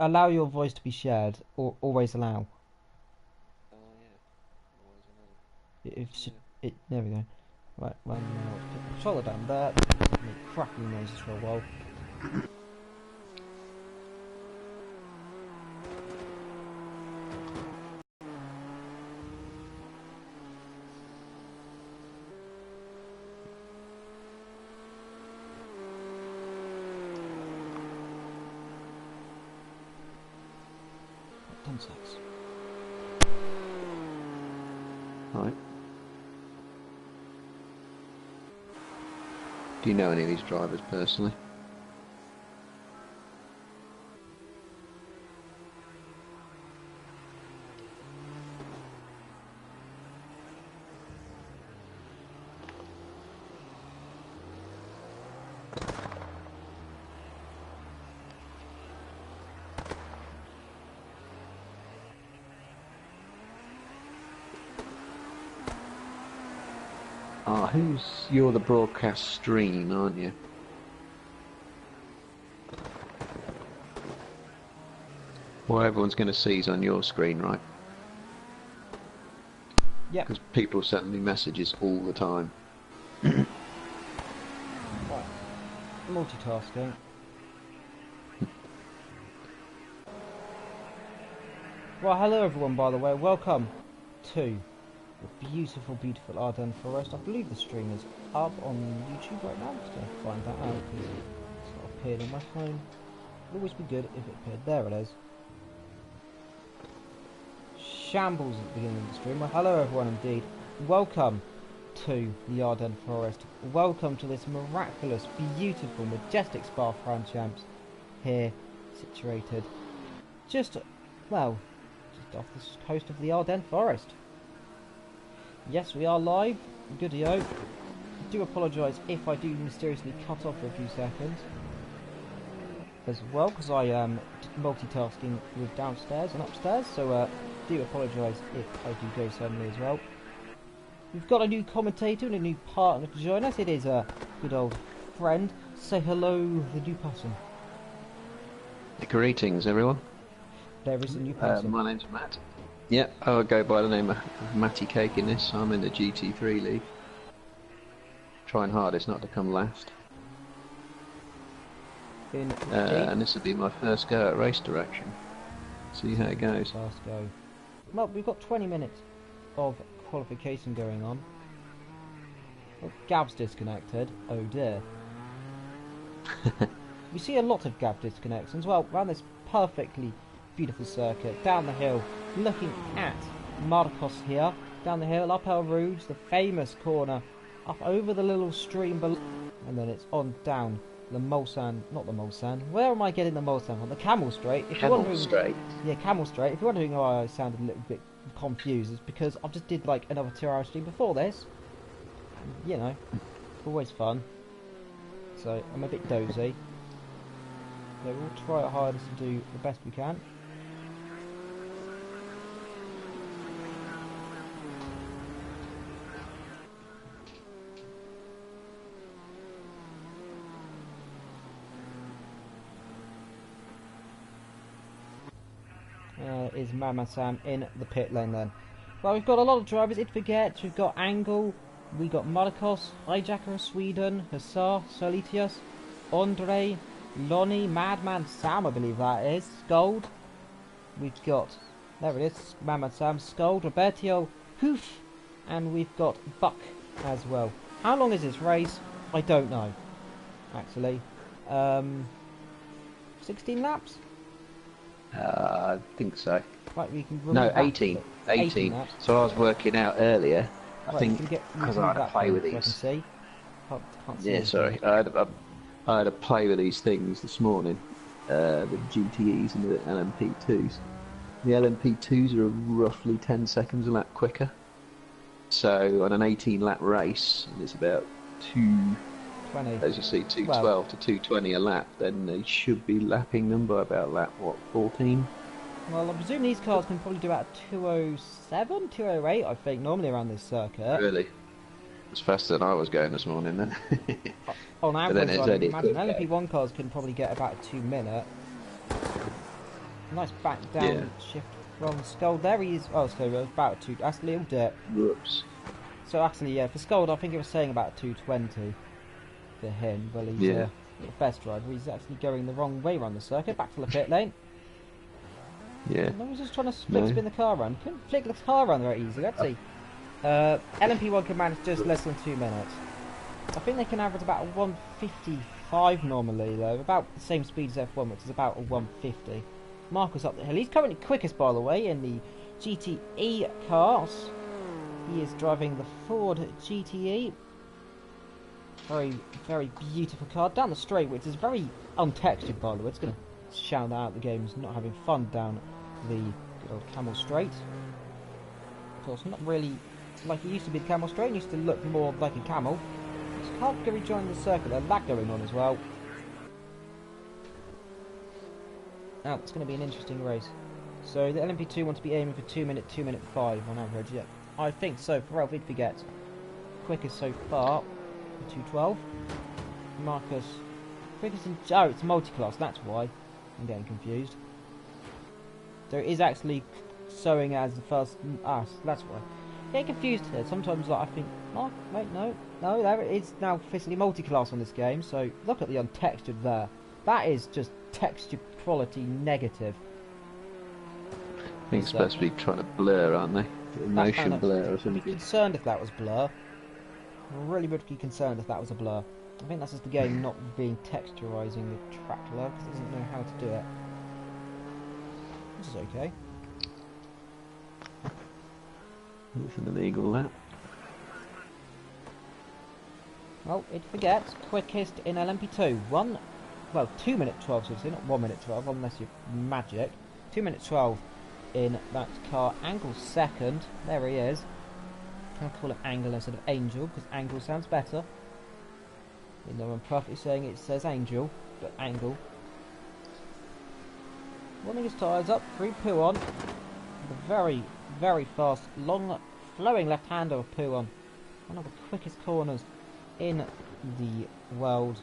allow your voice to be shared, or always allow. Oh yeah, always If another. it, there we go. Right, well now let's put the controller down there. Make cracking noises for a while. 10 seconds. Right. Do you know any of these drivers personally? Ah, you're the broadcast stream, aren't you? Well, everyone's going to see is on your screen, right? Yeah. Because people send me messages all the time. Right. Multitasking. Well, hello everyone, by the way. Welcome to the beautiful, beautiful Ardennes Forest. I believe the stream is up on YouTube right now. I'm just going to find that out because it's not appeared on my phone. It would always be good if it appeared. There it is. Shambles at the beginning of the stream. Well, hello everyone indeed. Welcome to the Ardennes Forest. Welcome to this miraculous, beautiful, majestic Spa-Francorchamps here, situated just, well, just off the coast of the Ardennes Forest. Yes, we are live. Good-o. I do apologise if I do mysteriously cut off for a few seconds as well, because I am multitasking with downstairs and upstairs, so do apologise if I do go suddenly as well. We've got a new commentator and a new partner to join us. It is a good old friend. Say hello, the new person. Greetings, everyone. There is a new person. My name's Matt. Yep, I'll go by the name of Matty Cake in this. I'm in the GT3 League. Trying hardest not to come last. And this will be my first go at race direction. See how it goes. First go. Well, we've got 20 minutes of qualification going on. Oh, Gav's disconnected. Oh dear. We see a lot of Gav disconnections. Well, around this perfectly beautiful circuit, down the hill, looking at Marcos here, down the hill, up El Rouge, the famous corner, up over the little stream below, and then it's on down the Mulsanne, not the Mulsanne. Where am I getting the Mulsanne from? The Camel Straight. If you're wondering, Straight. Yeah, Camel Straight. If you're wondering why I sounded a little bit confused, it's because I just did like another 2-hour stream before this. You know, always fun. So I'm a bit dozy. So we'll try our hardest to do the best we can. Is Mama Sam in the pit lane then? Well, we've got a lot of drivers. It forgets. We've got Angle, we got Marcos, Hijacker of Sweden, Hussar, Solitius, Andre, Lonnie, Madman Sam, I believe that is, Scold. We've got, there it is, Mama Sam, Scold, Roberto, Hoof, and we've got Buck as well. How long is this race? I don't know, actually. 16 laps? I think so. Right, we can No, 18. 18. So I was working out earlier. I think because I had to play with these. See. Can't see yeah, sorry. I had to play with these things this morning. The GTEs and the LMP2s. The LMP2s are roughly 10 seconds a lap quicker. So on an 18 lap race, and it's about 20. As you see, 212 to 220 a lap, then they should be lapping them by about lap, what, 14? Well, I presume these cars can probably do about 207, 208, I think, normally around this circuit. Really? It's faster than I was going this morning, then. On average, I imagine LMP1 cars can probably get about 2 minutes. Nice back down shift from Skull. There he is. Oh, so it was about 2. That's a little dirt. Whoops. So actually, yeah, for Skull, I think it was saying about 220 for him. Well, he's the best driver. He's actually going the wrong way around the circuit. Back to the pit lane. Yeah. No, he's just trying to spin the car around. Couldn't flick the car around very easily. Let's see. LMP1 can manage just less than 2 minutes. I think they can average about a 155 normally, though. About the same speed as F1, which is about a 150. Marcus up the hill. He's currently quickest, by the way, in the GTE cars. He is driving the Ford GTE. Very, very beautiful car. Down the straight, which is very untextured, by the way. It's going to shout out the game's not having fun down the good old Camel Straight. Of course, not really like it used to be the Camel Straight. It used to look more like a camel. It's hard to rejoin the circuit. There's lag going on as well. Now, it's going to be an interesting race. So, the LMP2 want to be aiming for 2 minute 5 on average. Yeah, I think so. Pharrell did forget. Quickest so far, 212. Marcus, quickest in... Oh, it's multi-class, that's why. I'm getting confused. So, it is actually showing as the first... Ah, that's why. Getting confused here. Sometimes like, I think... Oh, wait, no. No, there it is now officially multi-class on this game. So, look at the untextured there. That is just texture quality negative. I think it's supposed to be trying to blur, aren't they? Motion blur or something. I'd be concerned if that was blur. I really would be concerned if that was a blur. I think that's just the game not being texturizing the track blur because it doesn't know how to do it. This is okay. It's an illegal lap. Well, it forgets quickest in LMP2. 2 minute 12, so it's not 1 minute 12 unless you're magic. 2 minute 12 in that car. Angle second. There he is. I'll call him Angle instead of Angel because Angle sounds better. You know, I'm perfectly saying it says Angel, but Angle. Warming his tyres up. 3 Puon. The very, very fast, long, flowing left-hander of Puon. One of the quickest corners in the world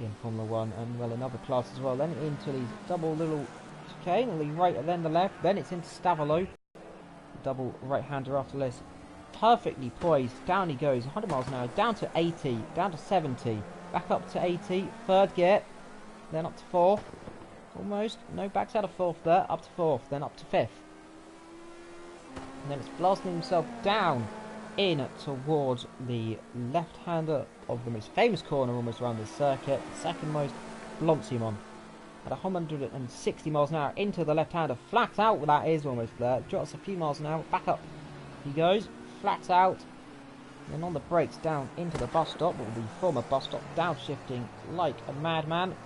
in Formula 1 and well in other classes as well. Then into these double little chicane, the right and then the left, then it's into Stavolo. Double right-hander after this. Perfectly poised, down he goes, 100 miles an hour, down to 80, down to 70, back up to 80, third gear, then up to 4th, almost, no, backs out of 4th there, up to 4th, then up to 5th. And then it's blasting himself down in towards the left-hander of the most famous corner almost around the circuit, second most, Blonsimon. At 160 miles an hour into the left-hander, flat out, that is almost there, drops a few miles an hour, back up he goes, flat out, and then on the brakes down into the bus stop, or the former bus stop, downshifting like a madman.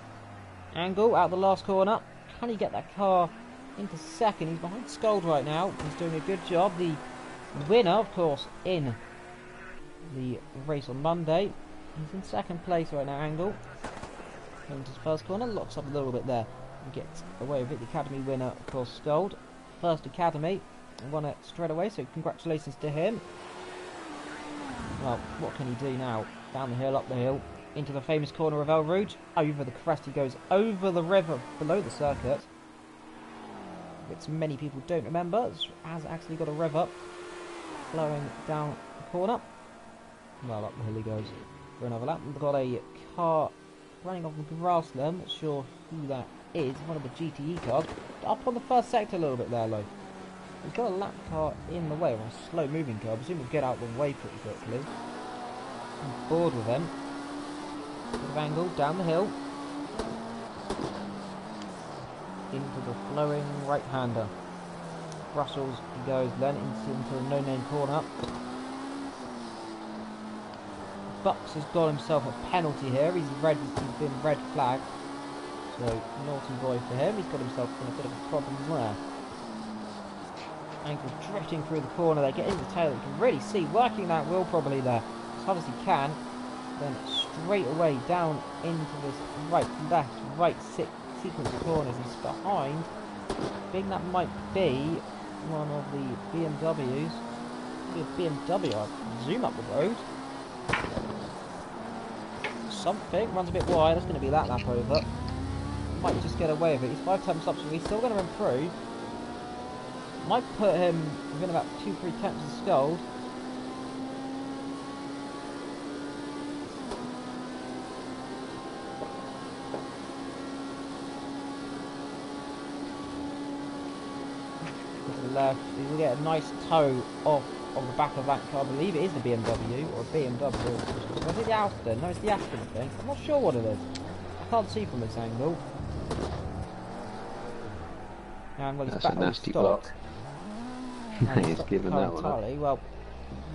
Angle out the last corner, can he get that car into second? He's behind Scold right now, he's doing a good job. The winner, of course, in the race on Monday, he's in second place right now, Angle. Into his first corner, locks up a little bit there, and gets away with it. The Academy winner, of course, Scold, first Academy. Won it straight away, so congratulations to him. Well, what can he do now? Down the hill, up the hill, into the famous corner of El Rouge, over the crest he goes, over the river, below the circuit, which many people don't remember, has actually got a river flowing down the corner. Well, up the hill he goes for another lap. We've got a car running off the grassland, not sure who that is, one of the GTE cars, up on the first sector a little bit there, though. He's got a lap car in the way, or a slow moving car. I presume he'll get out of the way pretty quickly. I'm bored with him. Bit of angle, down the hill. Into the flowing right-hander. Brussels he goes, then into a no-name corner. Bucks has got himself a penalty here. He's been red flagged. So, naughty boy for him. He's got himself in a bit of a problem there. Angle drifting through the corner there, getting the tail, you can really see, working that wheel probably there, as hard as he can, then straight away down into this right, left, right sequence of corners. He's behind, I think that might be one of the BMWs, maybe a BMW, I'll zoom up the road, something, runs a bit wide, that's going to be that lap over, might just get away with it. He's 5 temps up, so he's still going to improve. Might put him within about 2-3 temps of Scold. Left, he will get a nice toe off of the back of that car. I believe it is the BMW or a BMW. Was it the Aston? No, it's the Aston, I think. I'm not sure what it is. I can't see from this angle. And well, that's a nasty block. He's given that one up. Well,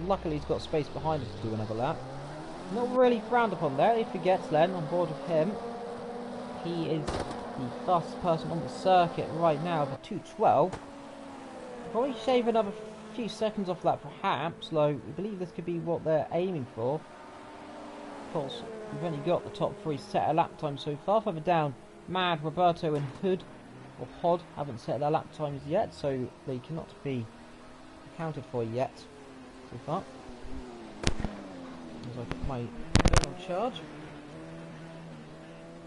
luckily he's got space behind us to do another lap. Not really frowned upon there. If he gets Len on board with him, he is the fastest person on the circuit right now for 2:12. Probably shave another few seconds off that perhaps, though I believe this could be what they're aiming for. Of course, we've only got the top 3 set a lap time so far. Further down, Mad, Roberto and Hood, or Hod, haven't set their lap times yet, so they cannot be accounted for yet so far. As I put my phone on charge.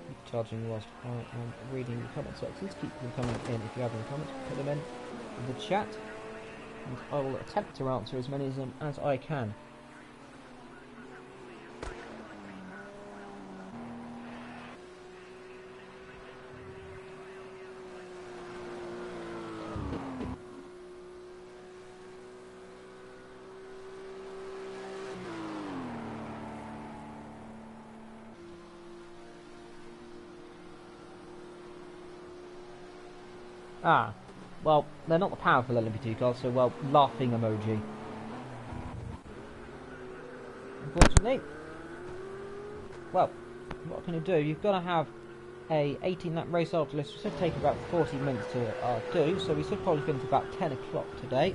Keep charging whilst I am reading the comment sections. Keep them coming in if you have any comments, put them in the chat, and I will attempt to answer as many of them as I can. Well, they're not the powerful LMP2 cars, so, well, laughing emoji. Unfortunately, well, what can you do? You've got to have a 18-lap race after this, which should take about 40 minutes to do, so we should probably finish about 10 o'clock today.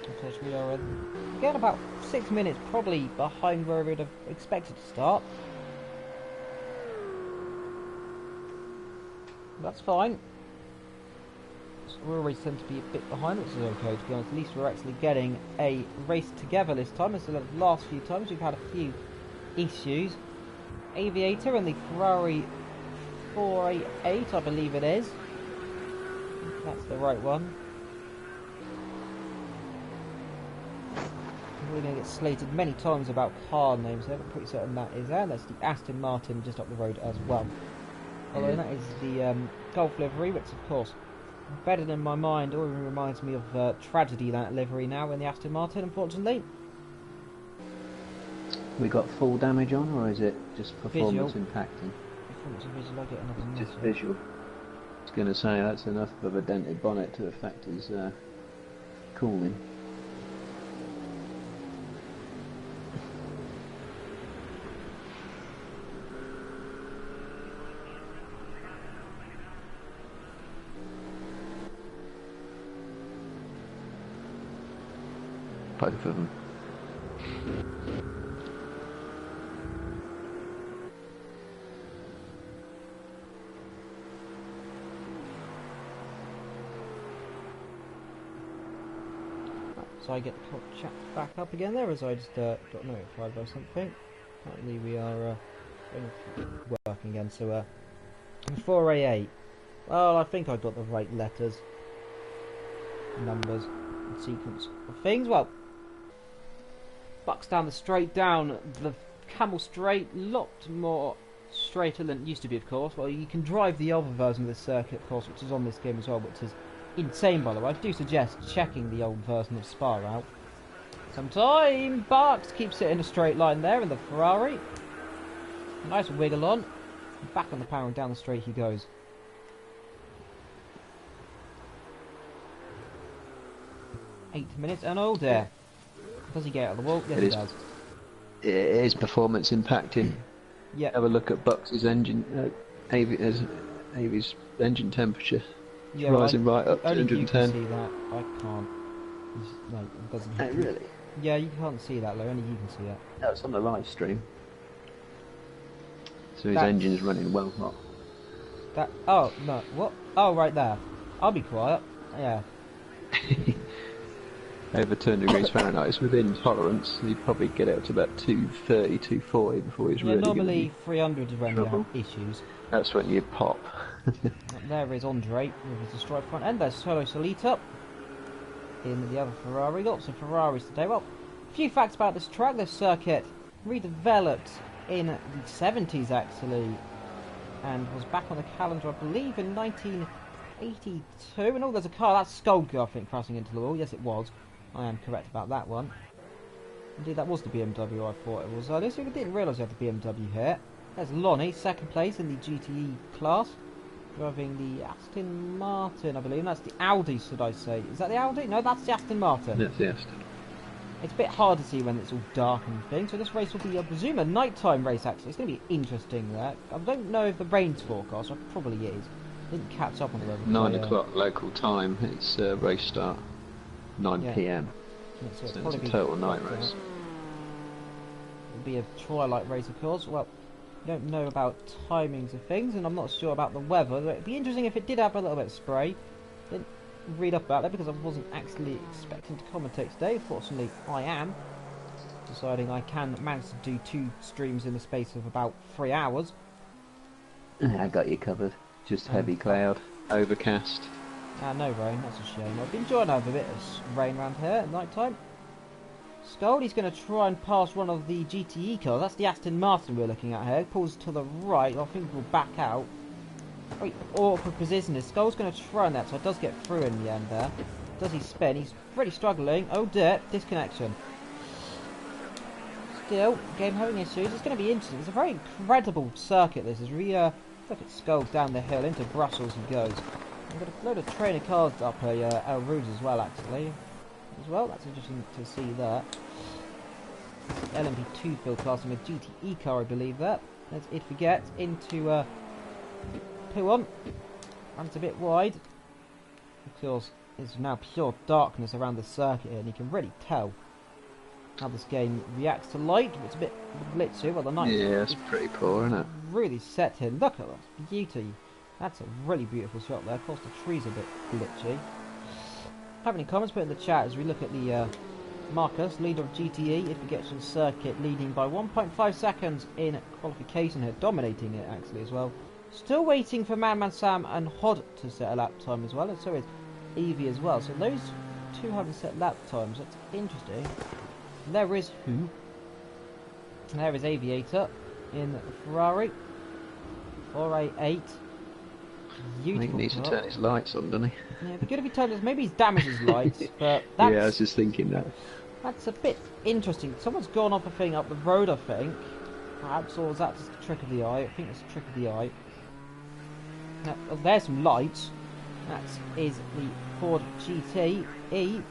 Of course, we are again about 6 minutes probably behind where we'd have expected to start. That's fine. So we always tend to be a bit behind, which is okay to be honest. At least we're actually getting a race together this time instead of the last few times. We've had a few issues. Aviator and the Ferrari 488, I believe it is. That's the right one. We're going to get slated many times about car names there, but I'm pretty certain that is there. That's the Aston Martin just up the road as well. Although that is the Golf livery, which of course, better in my mind, or even reminds me of Tragedy, that livery now in the Aston Martin, unfortunately. We got full damage on, or is it just performance visual. impacting? Performance and visual, I get another Just message. visual. I was going to say that's enough of a dented bonnet to affect his cooling. Both of them. So I get the chat back up again there as I just got notified by something. Apparently we are working again, so 4A8. Well, I think I got the right letters, numbers, and sequence of things. Well, bucks down the straight down the Camel Straight, lot more straighter than it used to be, of course. Well, you can drive the other version of the circuit, of course, which is on this game as well, which is insane, by the way. I do suggest checking the old version of Spa out sometime. Bucks keeps it in a straight line there in the Ferrari. Nice wiggle on. Back on the power and down the straight he goes. Eight minutes and oh dear. Does he get out of the wall? Yes, he does. It is performance impacting. Yeah. Have a look at Bucks' engine, Avi's engine temperature. It's rising right up to 110. You can see that. I can't. No, it doesn't. Oh, really? Yeah, you can't see that, though. Only you can see that. No, it's on the live stream. So his engine's running well hot. That. Oh no. What? Oh, right there. I'll be quiet. Yeah. over 200 degrees Fahrenheit. It's within tolerance. You'd probably get out to about 230, 240 before he's really normally going 300 is when you have trouble. issues. That's when you pop. There is Andre with his destroyed front end. There's Solo Solita in the other Ferrari. Lots of Ferraris today. Well, a few facts about this track. This circuit redeveloped in the 70s actually, and was back on the calendar I believe in 1982. And oh, there's a car. That's Skulker, I think, crashing into the wall. Yes, it was. I am correct about that one. Indeed, that was the BMW I thought it was. I didn't realise you had the BMW here. There's Lonnie, second place in the GTE class, driving the Aston Martin, I believe. That's the Audi, should I say? Is that the Audi? No, that's the Aston Martin. That's the Aston. It's a bit hard to see when it's all dark and things, so this race will be, I presume, a nighttime race actually. It's going to be interesting there. I don't know if the rain's forecast, it probably is. Didn't catch up on the weather. 9 o'clock local time, it's race start. 9 Yeah. PM. So So it's a total night race. It'll be a twilight race, of course. Well, I don't know about timings of things, and I'm not sure about the weather. It'd be interesting if it did have a little bit of spray. Didn't read up about that because I wasn't actually expecting to commentate today. Fortunately, I am. Deciding I can manage to do 2 streams in the space of about 3 hours. I got you covered. Just heavy cloud, overcast. No rain, that's a shame. I've been enjoying having a bit of rain around here at night time. Scully's going to try and pass one of the GTE cars. That's the Aston Martin we're looking at here. Pulls to the right. I think we'll back out. Very awkward position. His Skull's going to try on that, so it does get through in the end there. Does he spin? He's really struggling. Oh dear, disconnection. Still, game having issues. It's going to be interesting. It's a very incredible circuit, this is. Look at Skull down the hill. Into Brussels he goes. I've got a load of trainer cars up here, El Rouge as well, actually. That's interesting to see that. LMP2 field class with GTE car, I believe that. Let's it forget into P1. Runs a bit wide. Of course, it's now pure darkness around the circuit here, and you can really tell how this game reacts to light. It's a bit glitchy, but the night. Yeah, it's pretty poor, isn't it? Really set here. Look at that beauty. That's a really beautiful shot there. Of course, the tree's a bit glitchy. Have any comments, put in the chat as we look at the Marcus, leader of GTE, if he gets to the circuit, leading by 1.5 seconds in qualification here, dominating it actually as well. Still waiting for Man Sam and Hod to set a lap time as well, and so is Evie as well. So those two haven't set lap times. That's interesting. And there is Who. And there is Aviator in the Ferrari. 4A8. I think he needs to turn his lights on, doesn't he? Yeah, it'd be good if he turned his. Maybe he's damaged his lights, but that's, yeah, I was just thinking that. That's a bit interesting. Someone's gone off a thing up the road, I think. Perhaps, or is that just a trick of the eye? I think it's a trick of the eye. Now, there's some lights. That is the Ford GTE,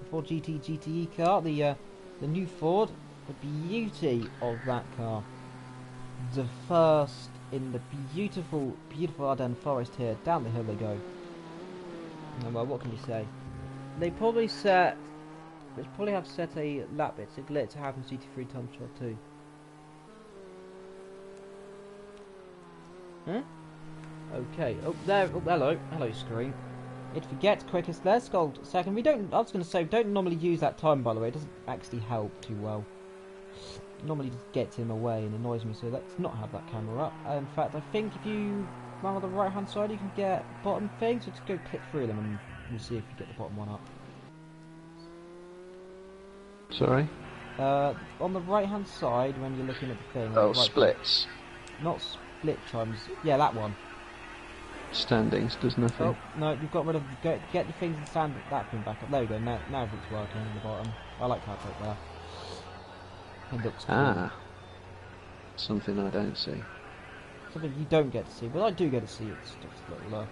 Ford GTE car. The new Ford. The beauty of that car. The first in the beautiful Ardennes forest here. Down the hill they go. And well, what can you say? They probably have set a lap. It's a glitch. It happens GT3 time shot too. Huh? Okay. Oh, there. Oh, hello, screen. It forgets quickest there. Scold second. I was going to say, don't normally use that time. By the way, it doesn't actually help too well. It normally just gets him away and annoys me. So let's not have that camera up. In fact, I think if you run on the right hand side, you can get bottom thing. So just go click through them and we'll see if you get the bottom one up. Sorry? On the right hand side when you're looking at the thing. Oh, right splits. side, not split times. Yeah, that one. Standings does nothing. Oh, no, you've got rid of... Get the things and stand that thing back up. There we go, now it's working on the bottom. I like how it's up there. It looks cool. Ah. Something I don't see. Something you don't get to see, but I do get to see. It's just a little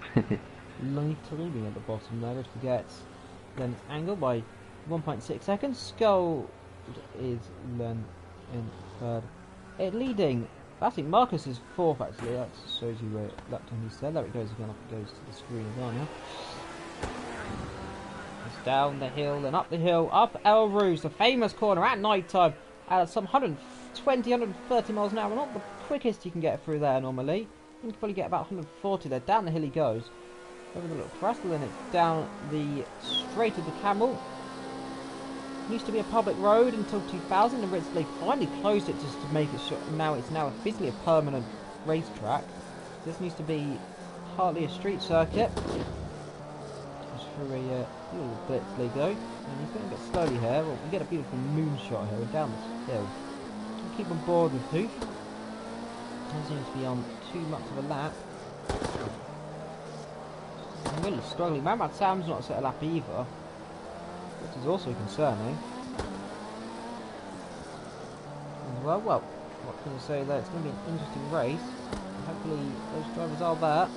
light leaving at the bottom there. It forgets. Then it's angled by 1.6 seconds. Skull is then in third. It leading... I think Marcus is fourth actually. That shows you where that time he said. There it goes again. Off it goes to the screen as well now. It's down the hill and up the hill, up El Rouge, the famous corner at night time at some 120, 130 miles an hour. Not the quickest you can get through there normally. You can probably get about 140 there. Down the hill he goes. Over the little crest, and then it's down the straight of the camel. Used to be a public road until 2000, and they finally closed it just to make it sure. Now it's officially a permanent racetrack. This used to be partly a street circuit. Just through a little blitz they go, and he's going a bit slowly here. Well, we get a beautiful moonshot here and down this hill. We'll keep on board with Hoof. Doesn't seem to be on too much of a lap. I'm really struggling. Mamad Sam's not set a lap either, which is also concerning. Well, what can I say there? It's going to be an interesting race. Hopefully those drivers are there.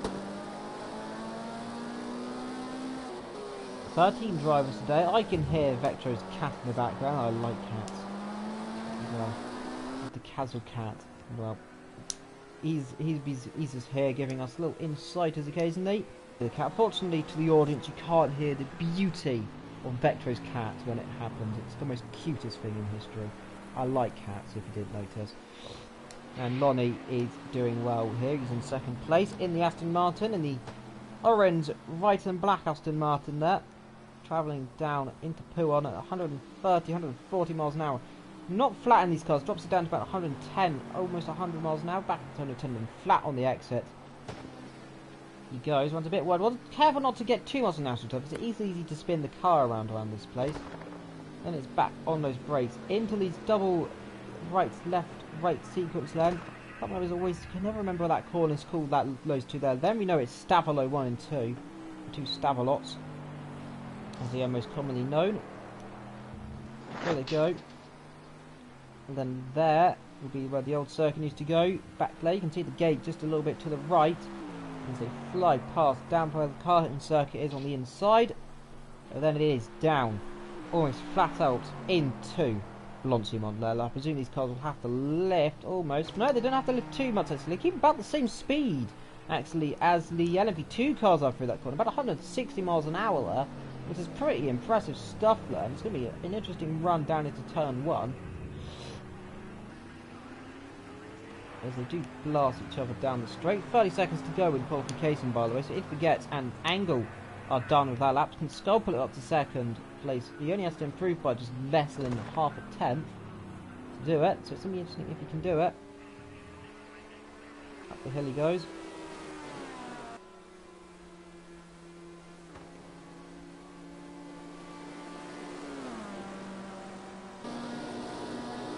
13 drivers today. I can hear Vectro's cat in the background. I like cats. Well, the Kazel cat. Well, he's just here giving us little insighters occasionally. The cat. Fortunately to the audience, you can't hear the beauty of Vectro's cat when it happens. It's the most cutest thing in history. I like cats, if you didn't notice. And Lonnie is doing well here. He's in second place in the Aston Martin, in the orange, white and black Aston Martin there. Travelling down into Puon at 130, 140 miles an hour. Not flat in these cars, drops it down to about 110, almost 100 miles an hour. Back to 110 and flat on the exit. He goes, runs a bit wide. Well, careful not to get too much on the asphalt because it's easy to spin the car around this place. Then it's back on those brakes into these double right, left, right sequence then. Can't remember, always can never remember what that corner is called. Those two there. Then we know it's Stavolo 1 and 2, the two Stavolots, as they are most commonly known. There they go. And then there will be where the old circuit used to go. Back there, you can see the gate just a little bit to the right. As they fly past down where the car hitting circuit is on the inside. And then it is down, almost flat out into Blanchimont level. I presume these cars will have to lift almost. No, they don't have to lift too much actually. They keep about the same speed actually as the LMP2 cars are through that corner. About 160 miles an hour there, which is pretty impressive stuff there. And it's going to be an interesting run down into turn 1. As they do blast each other down the straight. 30 seconds to go in qualification, by the way. So if Baguette and Angle are done with that lap, can Skull pull it up to second place. He only has to improve by just less than half a tenth to do it. So it's going to be interesting if he can do it. Up the hill he goes.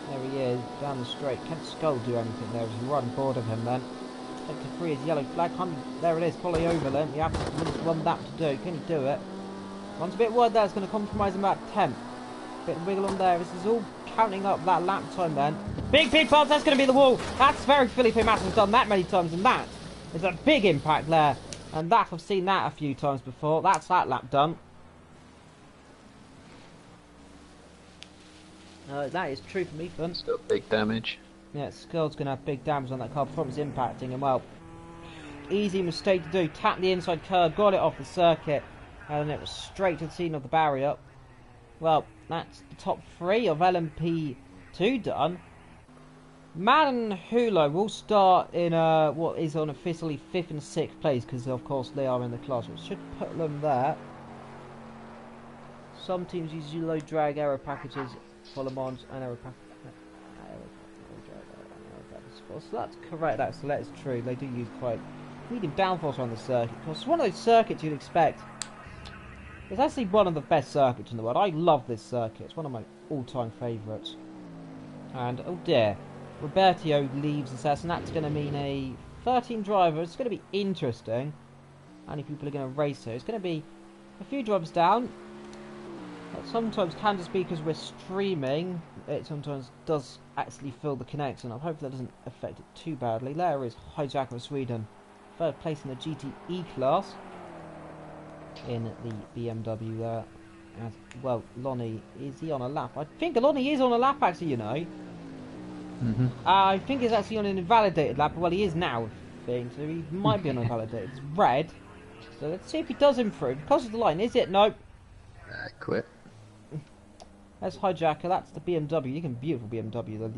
There he is, down the straight. Can Skull do anything there? He's right on board of him then. Sector 3 is yellow flag. There it is, fully over then. You have one lap to do. Can he do it? Once a bit wide there, it's going to compromise him about 10th. Bit of wiggle on there. This is all counting up that lap time then. Big pit pass, that's going to be the wall. That's very Felipe Massa's done that many times, and that is a big impact there. And that, I've seen that a few times before. That's that lap done. That is true from Ethan. Still big damage. Yeah, Skull's going to have big damage on that car before it's impacting, and well, easy mistake to do. Tap the inside curb, got it off the circuit, and it was straight to the scene of the barrier. Well, that's the top 3 of LMP2 done. Man and Hulo will start in what is on officially 5th and 6th place, because of course they are in the class, which should put them there. Some teams use low drag aero packages for Le Mans and aero packages. So that's correct, so that is true. They do use quite medium downforce around the circuit. Because it's one of those circuits you'd expect. It's actually one of the best circuits in the world. I love this circuit. It's one of my all-time favourites. And, oh dear, Roberto leaves the session. That's going to mean a 13 driver. It's going to be interesting. How many people are going to race here? It's going to be a few drivers down. That sometimes can just be because we're streaming. It sometimes does actually fill the connection. I hope that doesn't affect it too badly. There is Hijacker of Sweden, 3rd place in the GTE class in the BMW there. As well, Lonnie, is he on a lap? I think Lonnie is on a lap actually, you know. I think he's actually on an invalidated lap. Well, he is now, I think, so he might be on invalidated. It's red. So let's see if he does improve. Crosses the line, is it? No. Quit. That's Hijacker, that's the BMW. You can beautiful BMW, the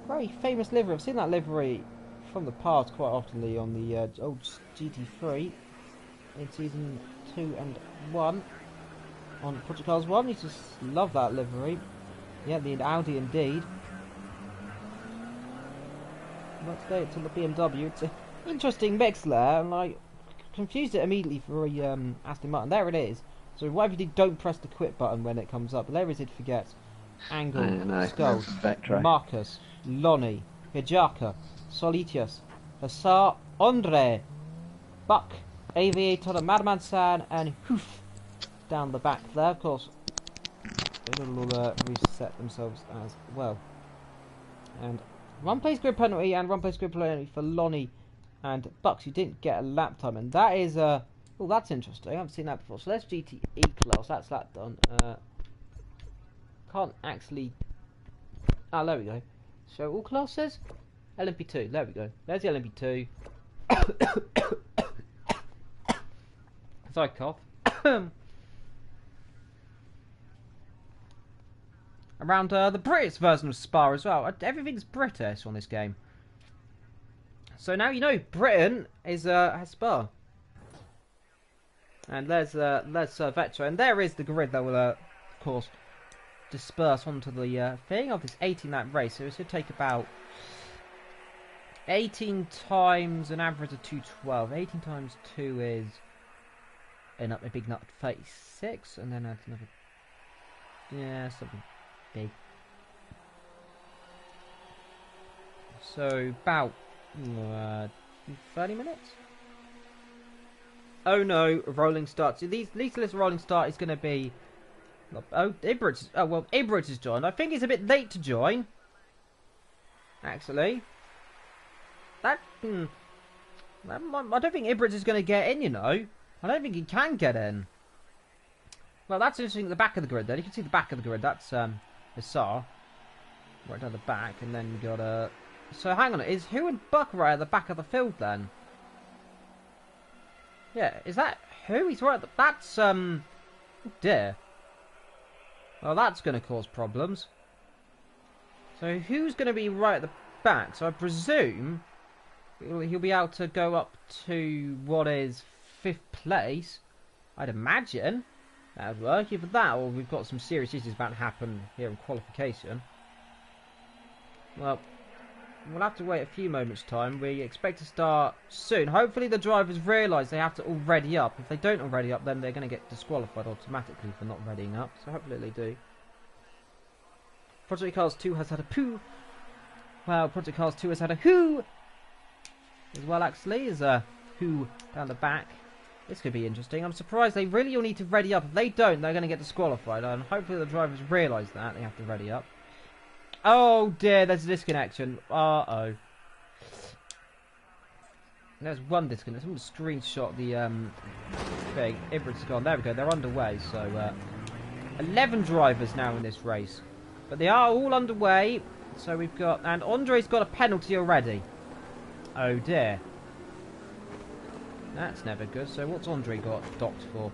very famous livery. I've seen that livery from the past quite oftenly on the old GT3 in season 2 and 1. on Project Cars 1. You just love that livery. Yeah, the Audi indeed. But today it's on the BMW. It's an interesting mix there, and I confused it immediately for a Aston Martin. There it is. So whatever you do, don't press the quit button when it comes up. But there is it, forget. Angle, Skulls, Marcus, Lonnie, Hijaka, Solitius, Hussar, Andre, Buck, Aviator, Madman San, and Hoof down the back there. Of course, it'll reset themselves as well. And one place grid penalty and one place grid penalty for Lonnie and Bucks. You didn't get a lap time, and that is oh, that's interesting. I haven't seen that before. So let's GTE class. That's that done. Can't actually. Ah, there we go. So all classes. LMP2. There we go. There's the LMP2. Sorry, cough. Around the British version of Spa as well. Everything's British on this game. So now you know Britain is has Spa. And there's Vetra, and there is the grid that will of course disperse onto the thing of this 18-lap race. So it should take about 18 times an average of 212. 18 times 2 is a big nut 36, and then that's another, yeah, something big. So about 30 minutes. Oh no, a rolling start. So this rolling start is going to be. Oh, Ibridge. Oh well, Ibridge has joined. I think he's a bit late to join. Actually, I don't think Ibridge is going to get in. You know, I don't think he can get in. Well, that's interesting. At the back of the grid, then you can see the back of the grid. That's Hussar, right down the back, and then you got a. So hang on, is Who and Buck right at the back of the field then? Yeah, is that Who? He's right at the... That's, oh dear. Well, that's going to cause problems. So who's going to be right at the back? So I presume he'll be able to go up to what is 5th place. I'd imagine that would work. Either that or we've got some serious issues about to happen here in qualification. Well, we'll have to wait a few moments' time. We expect to start soon. Hopefully the drivers realise they have to all ready up. If they don't all ready up, then they're going to get disqualified automatically for not readying up. So hopefully they do. Project Cars 2 has had a poo. Well, Project Cars 2 has had a who as well, actually. There's a who down the back. This could be interesting. I'm surprised they really all need to ready up. If they don't, they're going to get disqualified. And hopefully the drivers realise that. They have to ready up. Oh dear, there's a disconnection. Uh-oh. There's one disconnect. Someone screenshot the thing. Ibrid's gone. There we go. They're underway. So 11 drivers now in this race. But they are all underway. So we've got... And Andre's got a penalty already. Oh dear. That's never good. So what's Andre got docked for?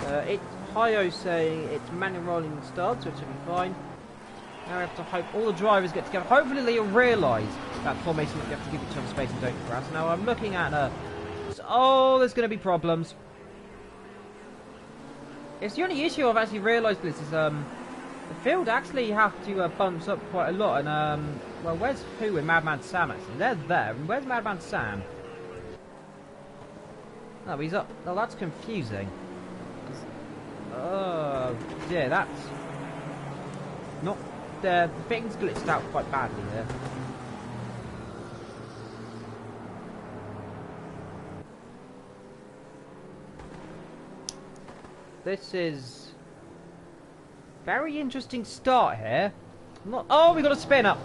It's Hio saying it's manual rolling starts, which will be fine. Now we have to hope all the drivers get together. Hopefully they'll realise that formation that you have to give each other space and don't crash. Now I'm looking at oh, there's going to be problems. It's the only issue I've actually realised this is the field actually have to bumps up quite a lot. And well, where's Who and Madman Sam actually? They're there. And where's Madman Sam? Oh, he's up. Oh, that's confusing. Oh dear, that's not there. The thing's glitched out quite badly here. This is very interesting start here. Oh, we got a spin up.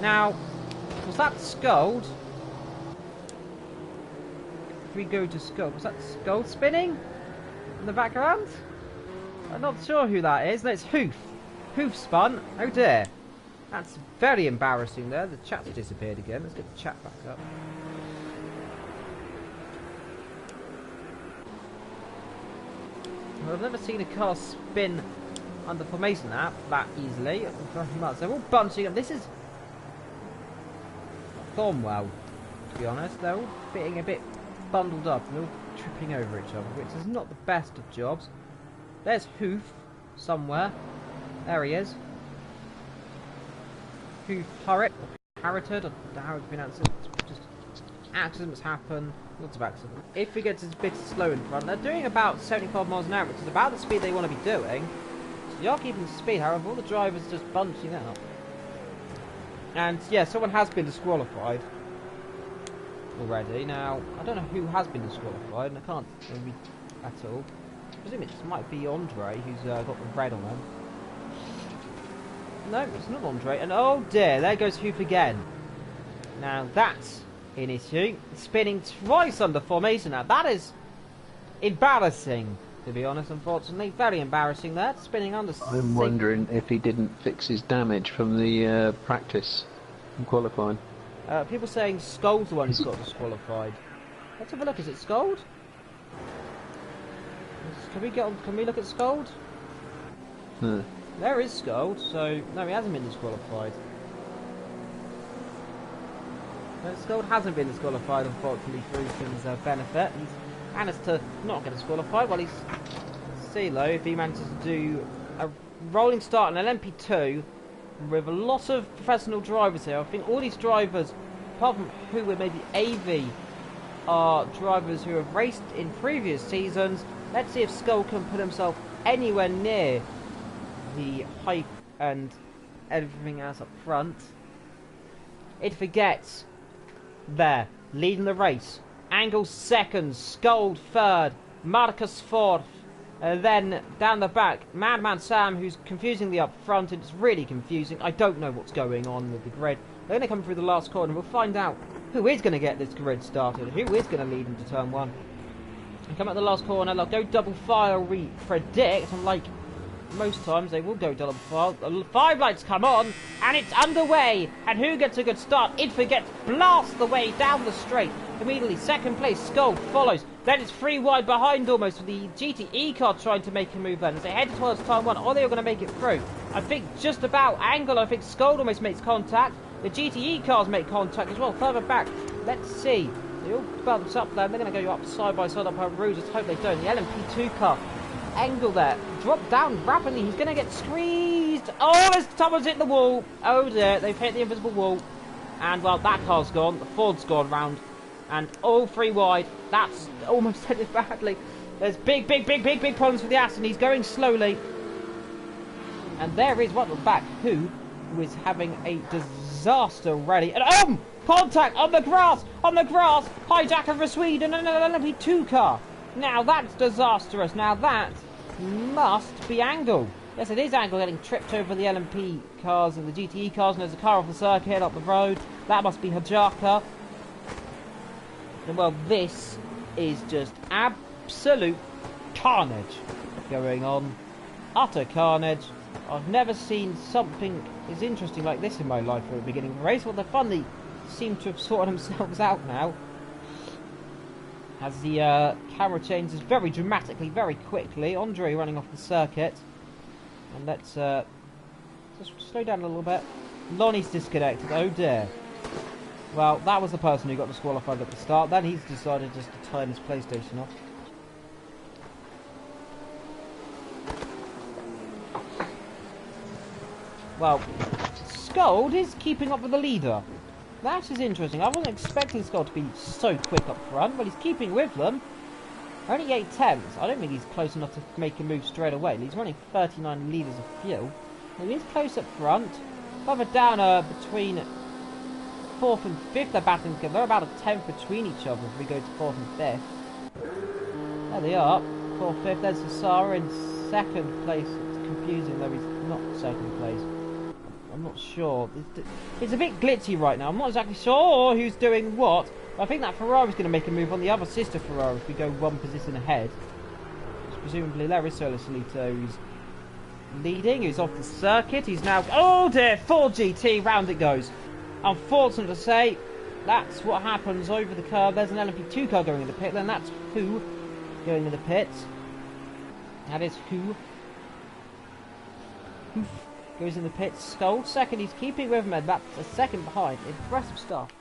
Now, was that Scold? If we go to Scold, was that Scold spinning? In the background? I'm not sure who that is. That's Hoof. Hoof spun. Oh dear. That's very embarrassing there. The chat's disappeared again. Let's get the chat back up. Well, I've never seen a car spin under formation that easily. Very much. They're all bunching up. This is Thornwell. to be honest. They're all getting a bit bundled up and all tripping over each other, which is not the best of jobs. There's Hoof somewhere. There he is. Hoof Hurrit, Harrited, I don't know how to pronounce it. Just accidents happen, lots of accidents. If he gets a bit slow in front, they're doing about 75 miles an hour, which is about the speed they want to be doing. So you are keeping speed, however, all the drivers are just bunching up. And yeah, someone has been disqualified already. Now, I don't know who has been disqualified, and I can't read at all. I presume it might be Andre, who's got the red on him. No, it's not Andre. And oh dear, there goes Hoof again. Now, that's an issue. Spinning twice under formation. Now, that is embarrassing, to be honest, unfortunately. Very embarrassing there. Spinning under... I'm wondering if he didn't fix his damage from the practice in qualifying. People saying Skold's the one who's got disqualified. Let's have a look. Is it Skold? Can we look at Skold? There is Skold, so no, he hasn't been disqualified. No, Skold hasn't been disqualified, unfortunately, for Ethan's benefit. He's managed to not get disqualified. Well, he's... Let's see, though, if he manages to do a rolling start in LMP2 with a lot of professional drivers here. I think all these drivers, apart from who were maybe AV, are drivers who have raced in previous seasons. Let's see if Skold can put himself anywhere near the hype and everything else up front. It forgets. There, leading the race. Angle second, Skold third, Marcus fourth, and then down the back, Madman Sam, who's confusing the up front. It's really confusing. I don't know what's going on with the grid. They're going to come through the last corner. We'll find out who is going to get this grid started, who is going to lead into turn one. And come at the last corner, they'll go double file, we predict, and like most times they will go double file. The 5 lights come on, and it's underway. And who gets a good start? It forgets, blasts the way down the straight. Immediately, second place, Skold follows. Then it's 3 wide behind almost, with the GTE car trying to make a move then. As they head towards turn 1, are they going to make it through? I think just about Angle, I think Skold almost makes contact. The GTE cars make contact as well, further back. Let's see. They all bumps up there, and they're going to go up side by side up her road. Just hope they don't. The LMP2 car, Angle there, drop down rapidly. He's going to get squeezed. Oh, there's someone's hit the wall. Oh dear, they've hit the invisible wall. And well, that car's gone. The Ford's gone round. And all 3 wide. That's almost hit it badly. There's big problems with the Aston. He's going slowly. And there is one at the back who is having a disaster already. And contact on the grass, hijacker for Sweden, and an LMP2 car. Now that's disastrous. Now that must be Angle. Yes, it is Angle getting tripped over the LMP cars and the GTE cars, and there's a car off the circuit up the road. That must be Hajaka. And well, this is just absolute carnage going on. Utter carnage. I've never seen something as interesting like this in my life at the beginning of the race. Well, they finally seem to have sorted themselves out now, as the camera changes very dramatically, very quickly. Andre running off the circuit. And let's just slow down a little bit. Lonnie's disconnected. Oh dear. Well, that was the person who got disqualified at the start. Then he's decided just to turn his PlayStation off. Well, Skold is keeping up with the leader. That is interesting. I wasn't expecting Skold to be so quick up front, but he's keeping with them. Only 8 tenths. I don't think he's close enough to make a move straight away. He's running 39 litres of fuel. He is close up front. Further down between 4th and 5th, they're battling together. They're about a tenth between each other if we go to 4th and 5th. There they are. 4th, 5th. There's Sassara in 2nd place. It's confusing though, he's not 2nd place. I'm not sure. It's a bit glitchy right now. I'm not exactly sure who's doing what. But I think that Ferrari's going to make a move on the other sister Ferrari if we go 1 position ahead. Which presumably there is Solo Solito who's leading, who's off the circuit. He's now... Oh dear! 4 GT, round it goes. Unfortunate to say, that's what happens over the curve. There's an LMP2 car going in the pit, then that's who going in the pits. That is who goes in the pits. Skold second, he's keeping with him, that's a second behind. Impressive stuff.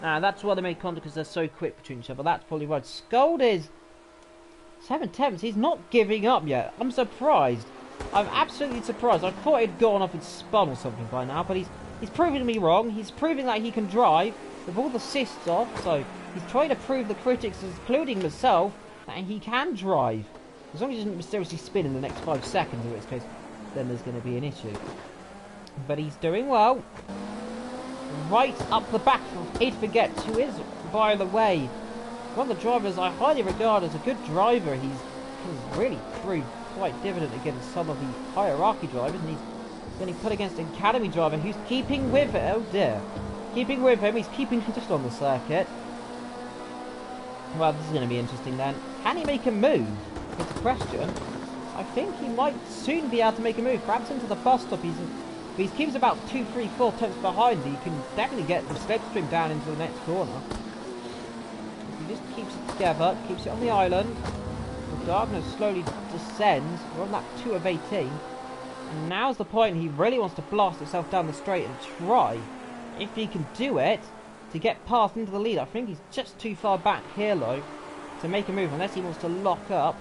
Nah, that's why they made contact, because they're so quick between each other. That's probably right. Scold is 7 attempts. He's not giving up yet. I'm surprised. I'm absolutely surprised. I thought he'd gone off and spun or something by now, but he's proving me wrong. He's proving that he can drive with all the assists off. So he's trying to prove the critics, including myself, that he can drive. As long as he doesn't mysteriously spin in the next 5 seconds, in which case then there's going to be an issue. But he's doing well. Right up the back from It Forgets, who is, by the way, one of the drivers I highly regard as a good driver. He's really proved quite dividend against some of the hierarchy drivers, and he's getting put against an academy driver who's keeping with it. Oh dear. Keeping with him. He's keeping just on the circuit. Well, this is going to be interesting then. Can he make a move? It's a question. I think he might soon be able to make a move. Perhaps into the bus stop. If he keeps about 2, 3, 4 tenths behind, he can definitely get the slipstream down into the next corner. If he just keeps it together, keeps it on the island, the darkness slowly descends. We're on that 2 of 18. And now's the point he really wants to blast himself down the straight and try, if he can do it, to get past into the lead. I think he's just too far back here, though, to make a move, unless he wants to lock up.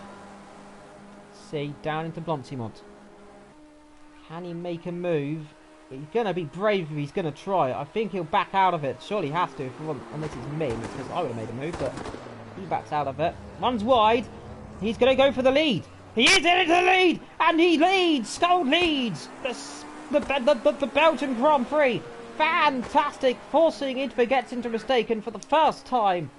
See, down into Blantimont. Can he make a move? He's going to be brave if he's going to try. I think he'll back out of it. Surely he has to, unless it's me, because I would have made a move, but he backs out of it. Runs wide. He's going to go for the lead. He is into the lead, and he leads. Scold leads the Belgian Grand Prix. Fantastic, forcing It Forgets into mistaken for the first time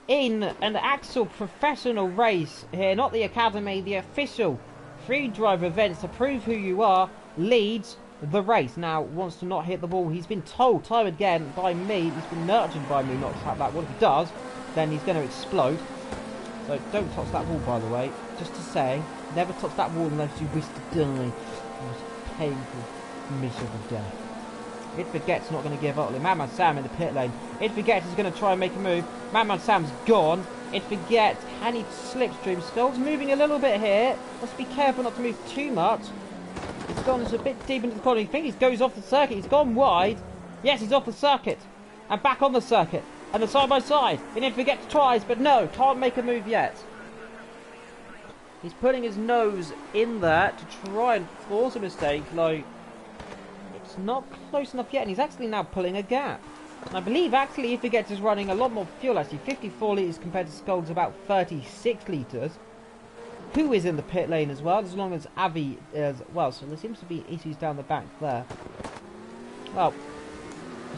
in an actual professional race here, not the academy, the official Freedrive events to prove who you are. Leads the race. Now wants to not hit the ball. He's been told time again by me, he's been nurtured by me not to tap that. What if he does, then he's going to explode. So don't touch that wall, by the way. Just to say, never touch that wall unless you wish to die. The most painful, miserable death. It Forgets not going to give up. Madman Sam in the pit lane. It Forgets is going to try and make a move. Madman Sam's gone. It Forgets. Can he slipstream? Skull's moving a little bit here. Must be careful not to move too much. He's gone a bit deep into the corner. I think he goes off the circuit. He's gone wide. Yes, he's off the circuit. And back on the circuit. And the side by side. And It Forgets tries, but no, can't make a move yet. He's putting his nose in there to try and force a mistake. Like, it's not close enough yet, and he's actually now pulling a gap. And I believe actually It Forgets is running a lot more fuel, actually 54 litres compared to Skull's about 36 litres. Who is in the pit lane as well, as long as Avi as well, so there seems to be issues down the back there. Well,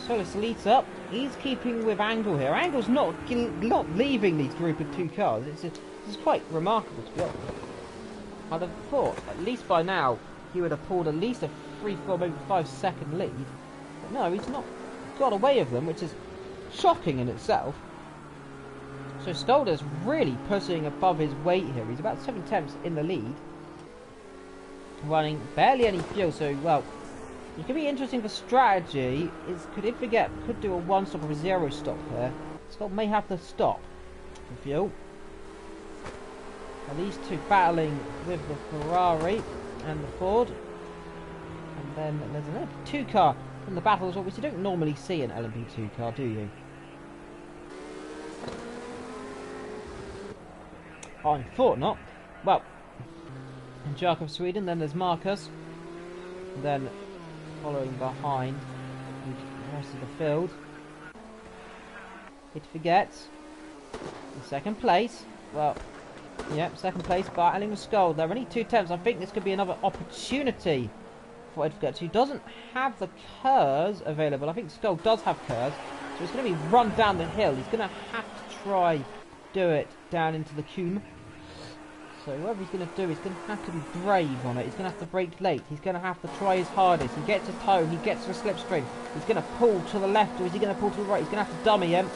Solis leads up. He's keeping with Angle here. Angle's not leaving these group of 2 cars. It's quite remarkable, to be honest. I'd have thought, at least by now, he would have pulled at least a 3, 4, maybe 5 second lead. But no, he's not got away with them, which is shocking in itself. So Skolder's really pushing above his weight here. He's about 7 tenths in the lead. Running barely any fuel, so, well, it could be interesting for strategy. Could It Forget, could do a 1 stop or a 0 stop here. Skold may have to stop for fuel. These 2 battling with the Ferrari and the Ford. And then there's another 2 car in the battle as well, which you don't normally see an LMP2 car, do you? I thought not. Well, Jack of Sweden, then there's Marcus. And then following behind the rest of the field. It Forgets. In 2nd place. Well, yep, 2nd place, battling with Skull. There are only 2 attempts. I think this could be another opportunity for It Forgets, who doesn't have the KERS available. I think Skull does have KERS, so it's going to be run down the hill. He's going to have to try do it down into the Coombe. So whatever he's going to do, he's going to have to be brave on it. He's going to have to brake late. He's going to have to try his hardest. He gets a toe, he gets to a slipstream. He's going to pull to the left, or is he going to pull to the right? He's going to have to dummy him.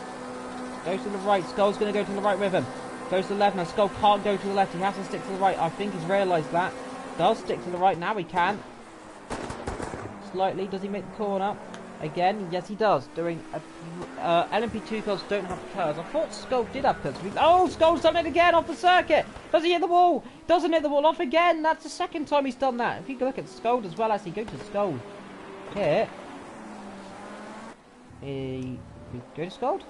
Goes to the right. Skull's going to go to the right with him. Goes to the left. Now Skull can't go to the left. He has to stick to the right. I think he's realised that. Does stick to the right. Now he can. Slightly. Does he make the corner? Again, yes he does. Doing LMP2 cars don't have KERS. I thought Skull did have KERS. Oh, Skull's done it again off the circuit. Does he hit the wall? Doesn't hit the wall. Off again. That's the 2nd time he's done that. If you look at Skull as well as he goes to Skull here, he Go to Scald.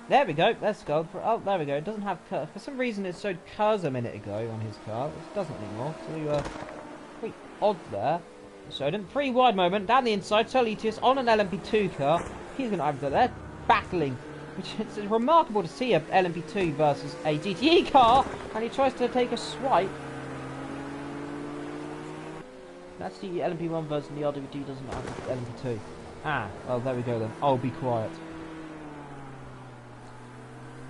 There we go. There's Scald. Oh, there we go. It doesn't have curve. For some reason, it showed curves a minute ago on his car. It doesn't anymore. So, pretty odd there. Showed him. Pretty wide moment. Down the inside. Solitius on an LMP2 car. He's going to have they're battling. Which is remarkable to see a LMP2 versus a GTE car. And he tries to take a swipe. That's the LMP1 version. The RWD doesn't have the LMP2. Ah, well, there we go then. Oh, be quiet.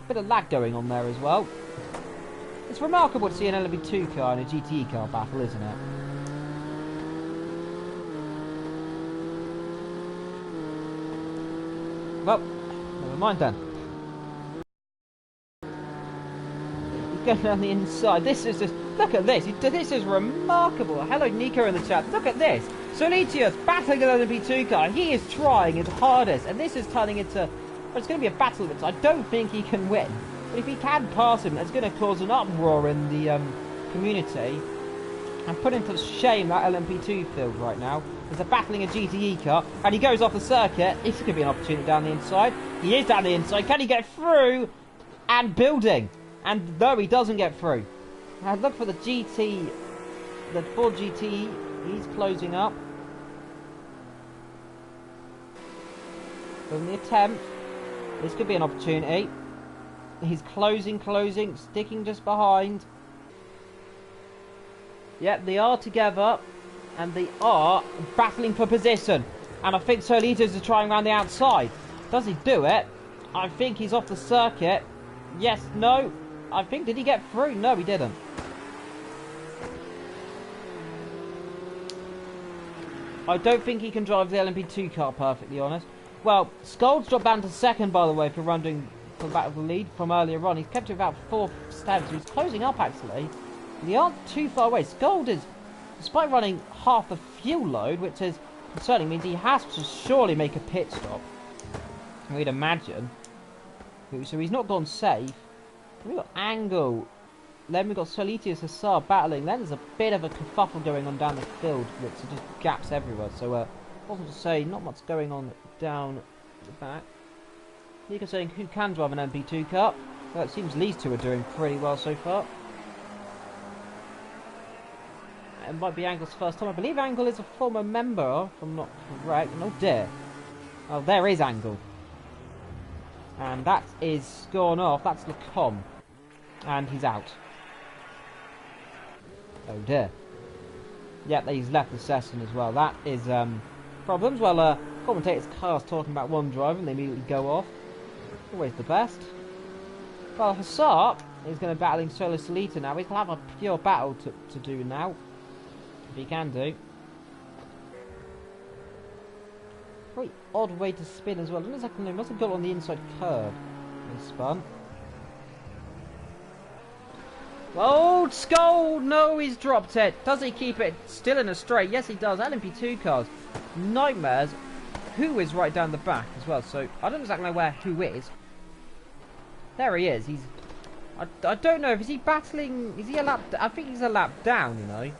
Bit of lag going on there as well. It's remarkable to see an LMP2 car and a GTE car battle, isn't it? Well, never mind then. He's going down the inside. This is just... Look at this. This is remarkable. Hello, Nico in the chat. Look at this. Solitius battling an LMP2 car. He is trying his hardest. And this is turning into... Well, it's going to be a battle that I don't think he can win. But if he can pass him, that's going to cause an uproar in the community. And put into shame that LMP2 field right now. As they're battling a GTE car. And he goes off the circuit. This could be an opportunity down the inside. He is down the inside. Can he get through? And building. And no, he doesn't get through. And look for the GT. The Ford GTE. He's closing up. From the attempt. This could be an opportunity. He's closing, sticking just behind. Yep, they are together. And they are battling for position. And I think Solitos is trying around the outside. Does he do it? I think he's off the circuit. Yes, no. I think, did he get through? No, he didn't. I don't think he can drive the LMP2 car, perfectly honest. Well, Scold's dropped down to second, by the way, for running for the back of the lead from earlier on. He's kept it about 4 steps. He's closing up, actually. They aren't too far away. Scold is, despite running half the fuel load, which is concerning, means he has to surely make a pit stop. We'd imagine. So he's not gone safe. We've got Angle. Then we've got Solitius Hussar battling. Then there's a bit of a kerfuffle going on down the field, which are just gaps everywhere. So, wasn't to say, not much going on down the back. Nico saying, who can drive an MP2 car? Well, it seems these two are doing pretty well so far. It might be Angle's first time. I believe Angle is a former member, if I'm not correct. Oh dear. Oh, there is Angle. And that is gone off. That's Lacombe. And he's out. Oh dear. Yep, he's left the session as well. That is problems. Well, commentators' cars talking about one driver and they immediately go off. Always the best. Well, Hussar is going to battling Solo Solita now. He'll have a pure battle to do now. If he can do. Very odd way to spin as well. It looks like he must have got on the inside curve. He spun. Oh, Skull! No, he's dropped it. Does he keep it still in a straight? Yes, he does. LMP2 cars. Nightmares. Who is right down the back as well. So, I don't exactly know where Who is. There he is. He's... I don't know. Is he battling... Is he a lap... I think he's a lap down, you know.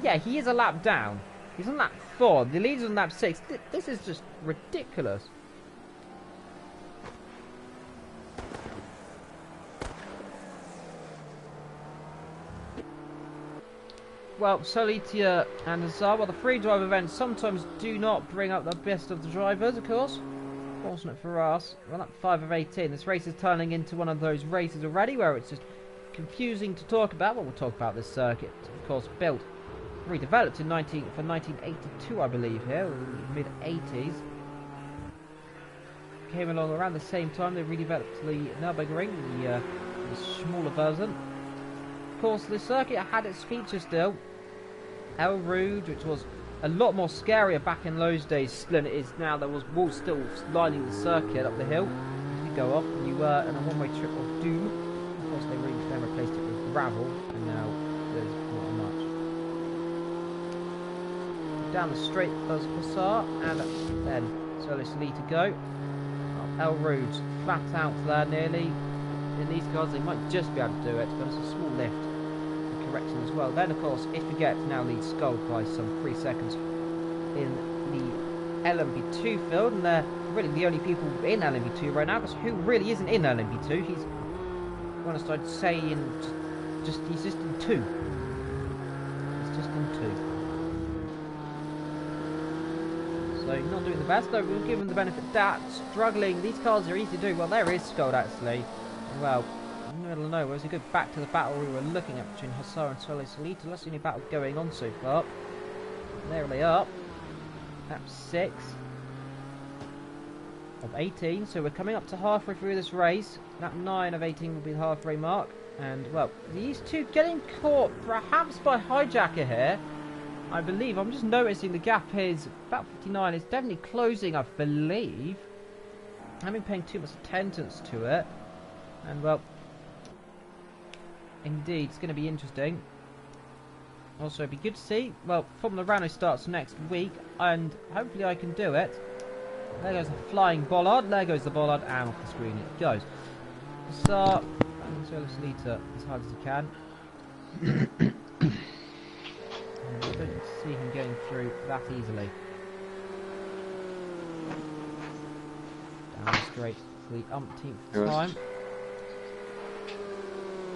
Yeah, he is a lap down. He's on lap 4. The leader's on lap 6. This is just ridiculous. Well, Solitia and Hussar, well, the free drive events sometimes do not bring up the best of the drivers, of course. Fortunate for us. Well, at 5 of 18. This race is turning into one of those races already where it's just confusing to talk about. Well, we'll talk about this circuit, of course, built, redeveloped in 1982, I believe, here, mid-80s. Came along around the same time they redeveloped the Nürburgring, the smaller version. Of course, the circuit had its features still. El Rouge, which was a lot more scarier back in those days than it is now. There was walls still lining the circuit up the hill. You go off and you were in a one-way trip of doom. Of course, they replaced it with gravel, and now there's not much. Down the straight as Hussar, and then Solo Solita go. El Rouge flat out there nearly. In these cars, they might just be able to do it, but it's a small lift. Correction as well. Then, of course, if you get now lead Skull by some 3 seconds in the LMP2 field, and they're really the only people in LMP2 right now, because who really isn't in LMP2? He's, honest, I'd say he's just in 2. He's just in 2. So not doing the best, though we'll give him the benefit of that. Struggling, these cars are easy to do. Well, there is Scold actually. Well, in the middle of nowhere, as we go back to the battle we were looking at between Hussar and Solo Solita. That's the only battle going on so far. There they are. Lap 6 of 18, so we're coming up to halfway through this race. Lap 9 of 18 will be the halfway mark. And, well, these two getting caught perhaps by Hijacker here. I believe, I'm just noticing the gap is about 59. It's definitely closing, I believe. I haven't been paying too much attention to it. And, well, indeed, it's going to be interesting. Also, it'd be good to see. Well, Formula Renault starts next week, and hopefully I can do it. There goes the flying bollard. There goes the bollard, and off the screen it goes. So, Solo Solita as hard as he can. And I don't see him going through that easily. Down straight for the umpteenth time.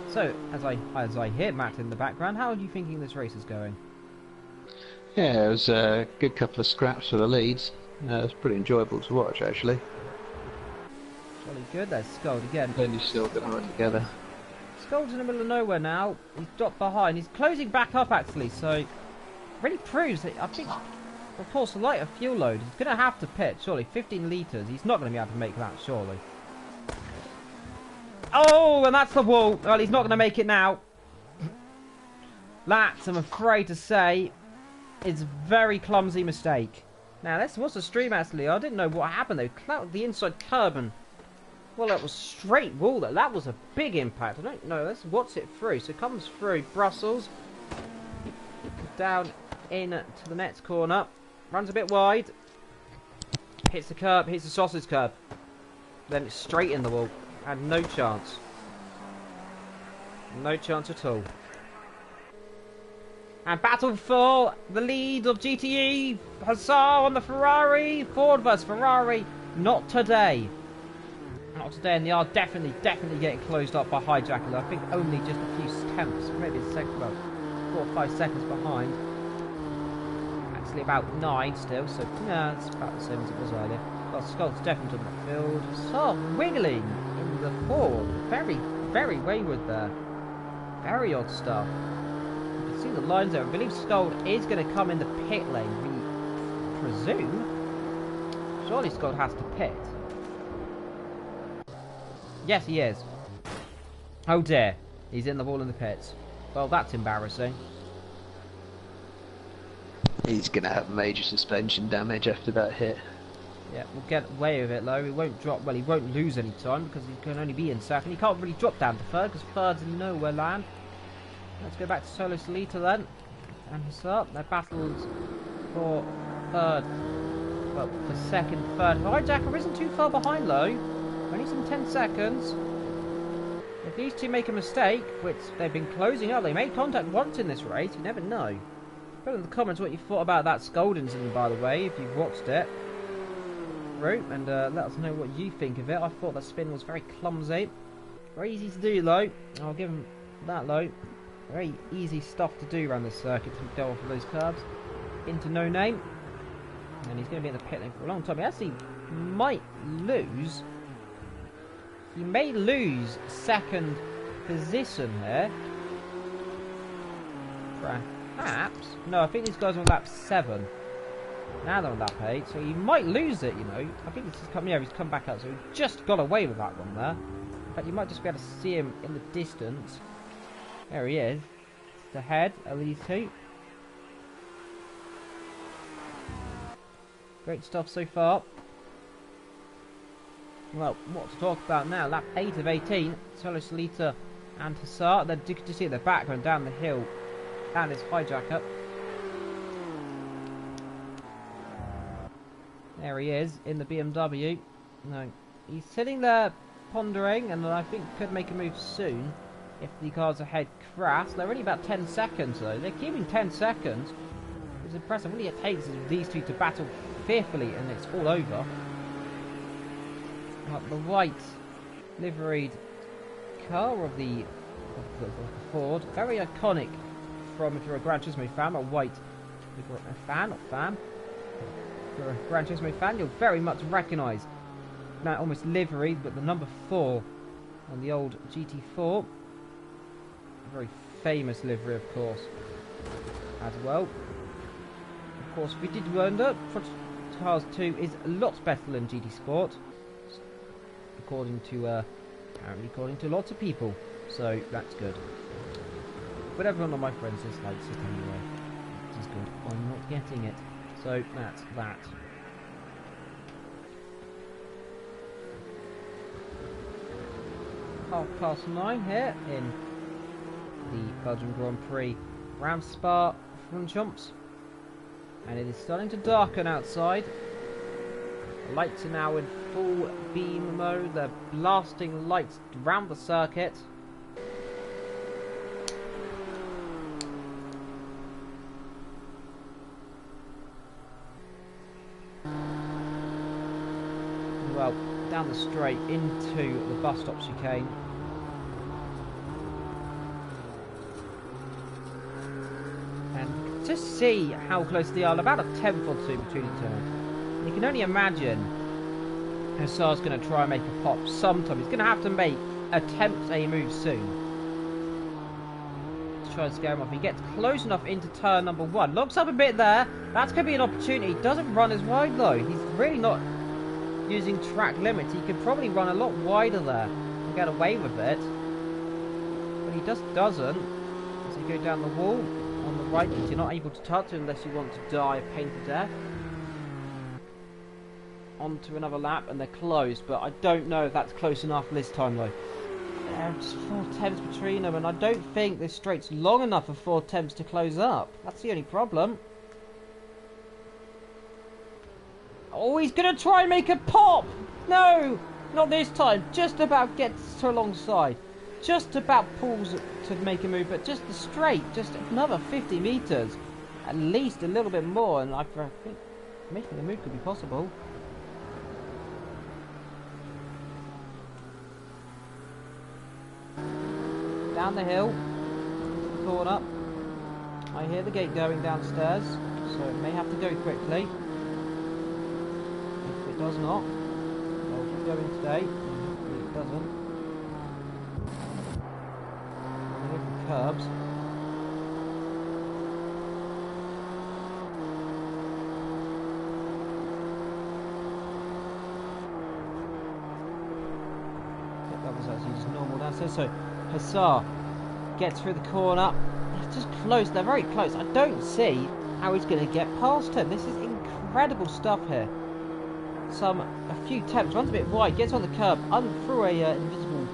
So, as I hear Matt in the background, how are you thinking this race is going? Yeah, it was a good couple of scraps for the leads. It was pretty enjoyable to watch, actually. Jolly good. There's Scold again. Then you still got to work together. Scold's in the middle of nowhere now. He's dropped behind. He's closing back up, actually, so really proves that, I think, of course, a lighter fuel load. He's going to have to pit, surely. 15 litres. He's not going to be able to make that, surely. Oh, and that's the wall. Well, he's not going to make it now. That, I'm afraid to say, is a very clumsy mistake. Now, this was a stream, actually. I didn't know what happened, though. That was the inside curb, and, well, that was straight wall, though. That was a big impact. I don't know. Let's watch it through. So it comes through Brussels. Down in to the next corner. Runs a bit wide. Hits the curb. Hits the sausage curb. Then it's straight in the wall. And no chance. No chance at all. And battle for the lead of GTE. Hussar on the Ferrari. Ford versus Ferrari. Not today. Not today. And they are definitely getting closed up by Hijacker. I think only just a few tenths. Maybe a second. Well, 4 or 5 seconds behind. Actually about 9 still. So, yeah, it's about the same as it was earlier. Well, Scott's definitely on the field. Hussar wiggling in the pole. Very wayward there. Very odd stuff. You can see the lines there. I believe Scold is going to come in the pit lane, we presume. Surely Scold has to pit. Yes, he is. Oh dear. He's in the wall in the pits. Well, that's embarrassing. He's going to have major suspension damage after that hit. Yeah, we'll get away with it though. He won't drop. Well, he won't lose any time because he can only be in second. He can't really drop down to third because third's in nowhere land. Let's go back to Solo Solita then. And Hussar. Their battles for third. Well, for second, third. Hijacker isn't too far behind though. Only some 10 seconds. If these two make a mistake, which they've been closing up, they made contact once in this race. You never know. Put in the comments what you thought about that Scold incident, by the way, if you've watched it. And let us know what you think of it. I thought the spin was very clumsy. Very easy to do though. I'll give him that though. Very easy stuff to do around this circuit to go off of those curves. Into no name. And he's going to be in the pit lane for a long time. He actually might lose. He may lose second position here. Perhaps. No, I think these guys are on lap 7. Now they're on lap 8, so he might lose it, you know. I think this is coming. Yeah, he's come back up, so he just got away with that one there. In fact, you might just be able to see him in the distance. There he is. It's the head of these two. Great stuff so far. Well, what to talk about now? Lap 8 of 18. Solo Solita and Hussar. Then you can just see the back going down the hill. And his Hijacker. There he is in the BMW. No, he's sitting there pondering, and I think could make a move soon if the cars ahead crash. They're only about 10 seconds though. They're keeping 10 seconds, was impressive. Really, it takes these two to battle fearfully, and it's all over. The white liveried car of the Ford, very iconic. From if you're a Gran Turismo fan, a white fan. If you're a Gran Turismo fan, you'll very much recognise that almost livery, but the number 4 on the old GT4. A very famous livery, of course, as well. Of course, we did wonder, Cars 2 is a lot better than GT Sport, according to apparently according to lots of people. So that's good. But everyone of my friends dislikes it anyway. It is good. I'm not getting it. So that's that. (9:30) here in the Belgium Grand Prix Round Spa Franchumps. And it is starting to darken outside. The lights are now in full beam mode. They're blasting lights around the circuit. Well, down the straight into the bus stop chicane. And to see how close they are, about a tenth or two between each other. You can only imagine Hussar's going to try and make a pop sometime. He's going to have to attempt a move soon. To try and scare him off. He gets close enough into turn number 1. Locks up a bit there. That's going to be an opportunity. He doesn't run as wide though. He's really not using track limits. He could probably run a lot wider there and get away with it, but he just doesn't. As you go down the wall on the right, you're not able to touch unless you want to die a painful death. Onto another lap, and they're closed, but I don't know if that's close enough this time though. There's 4 tenths between them, and I don't think this straight's long enough for 4 tenths to close up. That's the only problem. Oh, he's going to try and make a pop! No! Not this time. Just about gets to alongside. Just about pulls to make a move, but just the straight. Just another 50 metres. At least a little bit more, and I think making a move could be possible. Down the hill. Corner. I hear the gate going downstairs, so it may have to go quickly. It does not. I'll keep going today. Hopefully it doesn't. I'm here for curbs. Yep, that was actually just normal downstairs. So Hussar gets through the corner. It's just close. They're very close. I don't see how he's going to get past him. This is incredible stuff here. A few attempts, runs a bit wide, gets on the curb, through a invisible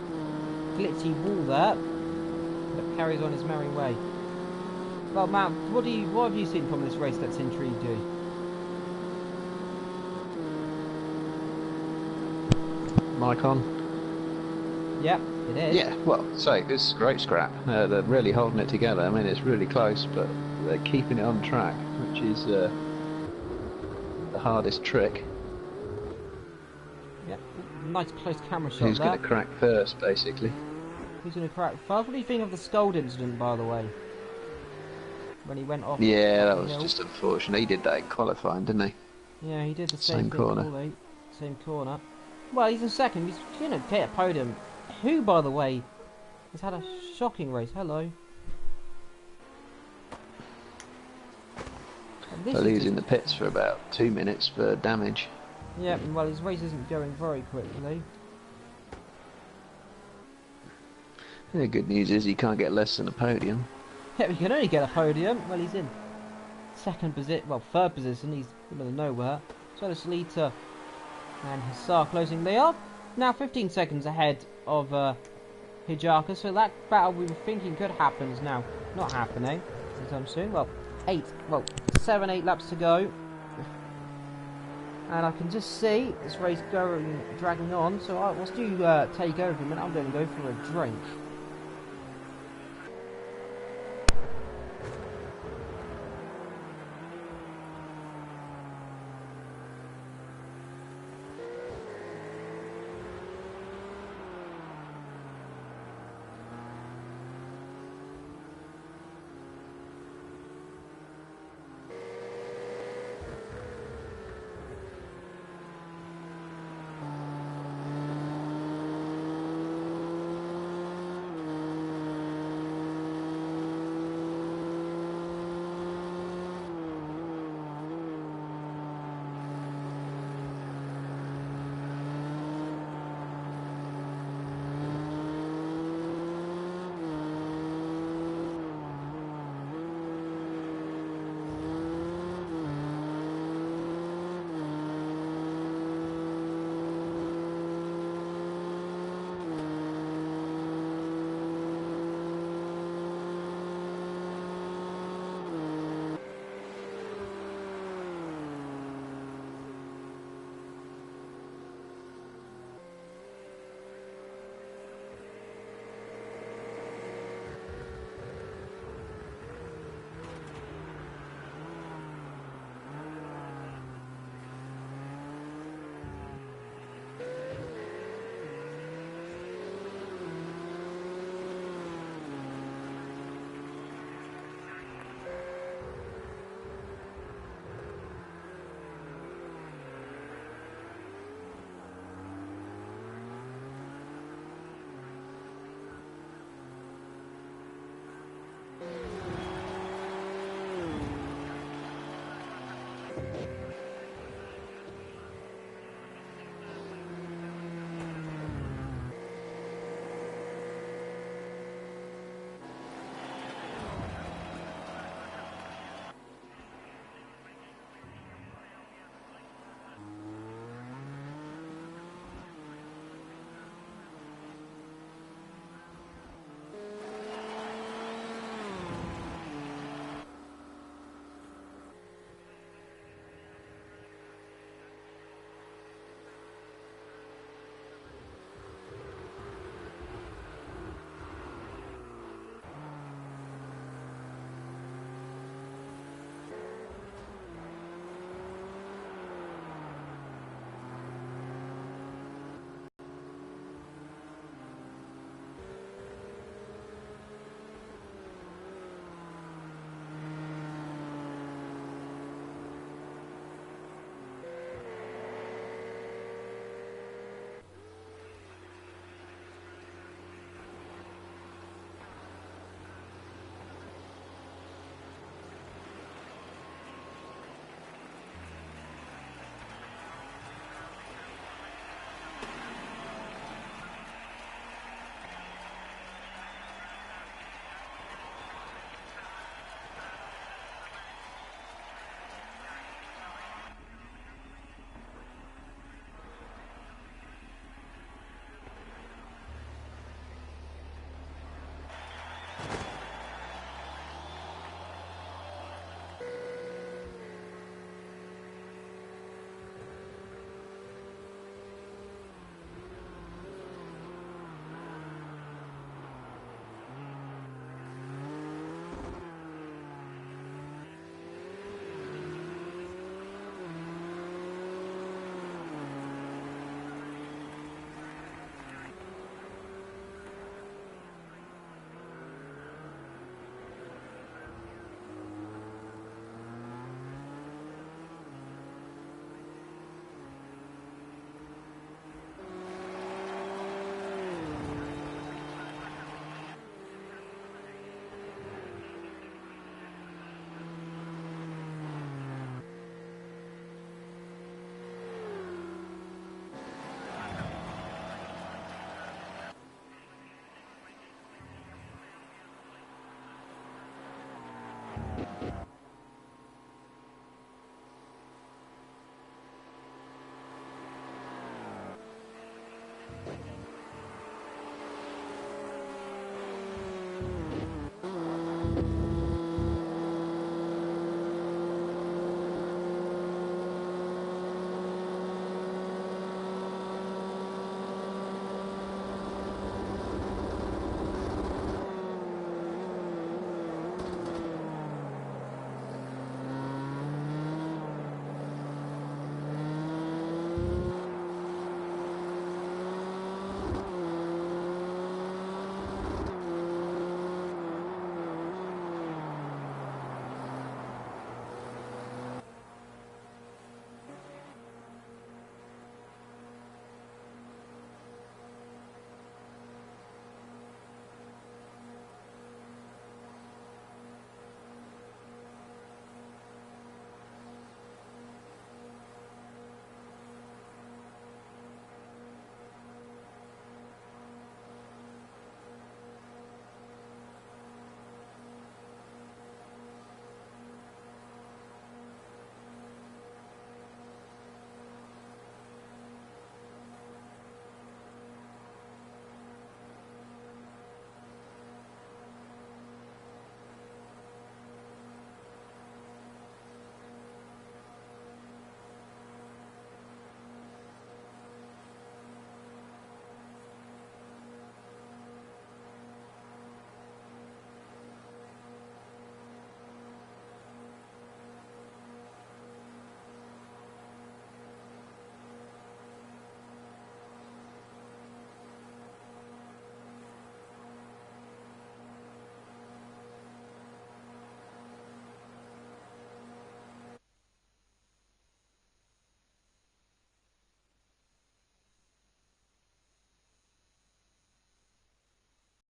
glitchy wall there, but carries on his merry way. Well, Matt, what have you seen from this race that's intrigued you? Mic on? Yep, it is. Yeah, well, so this is great scrap. They're really holding it together. I mean, it's really close, but they're keeping it on track, which is the hardest trick. Nice close camera shot. Who's going to crack first, basically? Who's going to crack first? What do you think of the Scold incident, by the way? When he went off. Yeah, that was just unfortunate. He did that in qualifying, didn't he? Yeah, he did the same corner. thing. Same corner. Well, he's in second. He's going to get a podium. Who, by the way, has had a shocking race. Hello. Well, he was in the pits for about 2 minutes for damage. Yeah, well, his race isn't going very quickly. The good news is he can't get less than a podium. Yeah, he can only get a podium. Well, he's in second position, well, third position. He's in the middle of nowhere. So it's Lita and Hussar closing. They are now 15 seconds ahead of Hijaka. So that battle we were thinking could happen is now not happening anytime soon. Well, 7, 8 laps to go. And I can just see this race dragging on, so whilst you take over a minute, I'm going to go for a drink.